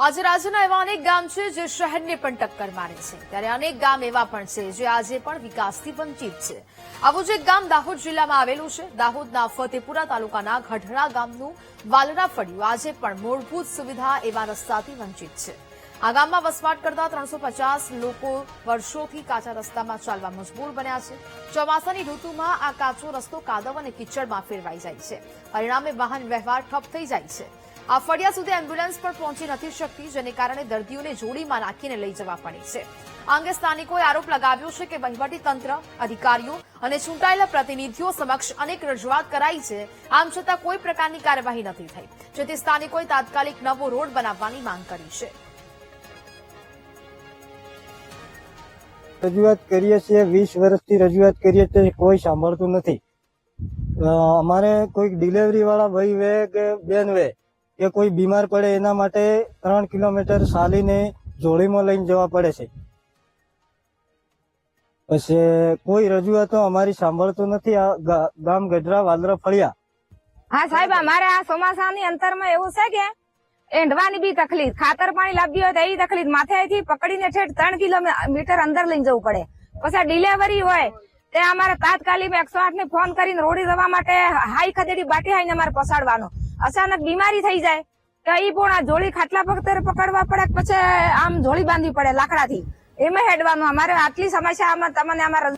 આજે રાજ્યના એવા અનેક ગામ છે જે શહેરને પણ ટક્કર મારે છે, ત્યારે અનેક ગામ એવા પણ છે જે આજે પણ વિકાસથી વંચિત છે. આવું જ એક ગામ દાહોદ જિલ્લામાં આવેલું છે. દાહોદના ફતેપુરા તાલુકાના ગઢડા ગામનું વાલડા ફળિયું આજે પણ મૂળભૂત સુવિધા એવા રસ્તાથી વંચિત છે. આ ગામમાં વસવાટ કરતા 350 લોકો વર્ષોથી કાચા રસ્તામાં ચાલવા મજબૂર બન્યા છે. ચોમાસાની ઋતુમાં આ કાચો રસ્તો કાદવ અને કિચડમાં ફેરવાઈ જાય છે. પરિણામે વાહન વ્યવહાર ઠપ થઈ જાય છે. આ ફળિયા સુધી એમ્બ્યુલન્સ પણ પહોંચી નથી શકતી, જેને કારણે દર્દીઓને જોડીમાં નાખીને લઈ જવા પડે છે. આ અંગે સ્થાનિકોએ આરોપ લગાવ્યો છે કે વહીવટીતંત્ર, અધિકારીઓ અને ચૂંટાયેલા પ્રતિનિધિઓ સમક્ષ અનેક રજૂઆત કરાઈ છે, આમ છતાં કોઈ પ્રકારની કાર્યવાહી નથી થઈ, જેથી સ્થાનિકોએ તાત્કાલિક નવો રોડ બનાવવાની માંગ કરી છે. રજૂઆત કરીએ છીએ, 20 વર્ષથી રજૂઆત કરીએ છીએ, કોઈ સાંભળતું નથી. અમારે કોઈક ડિલિવરી વાળા ભાઈ વે કે બેન વે કે કોઈ બીમાર પડે એના માટે 3 કિલોમીટર ચાલીને જોડીમાં લઈને જવા પડે છે. પછી કોઈ રજૂઆતો અમારી સાંભળતું નથી. આ ગામ ગઢડા વાલરા ફળિયા. હા સાહેબ, અમારે આ ચોમાસાની અંતરમાં એવું છે કે એંડવાની બી તકલીફ, ખાતર પાણી લાવવી હોય તો એ તકલીફ, માથેથી પકડીને ઠેઠ 3 કિલોમીટર અંદર લઈને જવું પડે. પછી ડિલિવરી હોય તે અમારે તાત્કાલિક 108 ને ફોન કરીને રોડી જવા માટે હાઈ ખદેડી બાટી હાઈને અમારે પસાડવાનો. અચાનક બીમારી થઈ જાય તો ઈ પણ જોડી ખાટલા પગતર પકડવા પડે, પછી આમ જોડી બાંધવી પડે લાકડાથી, એમાં હેડવાનું. અમારે આટલી સમસ્યા તમને અમારે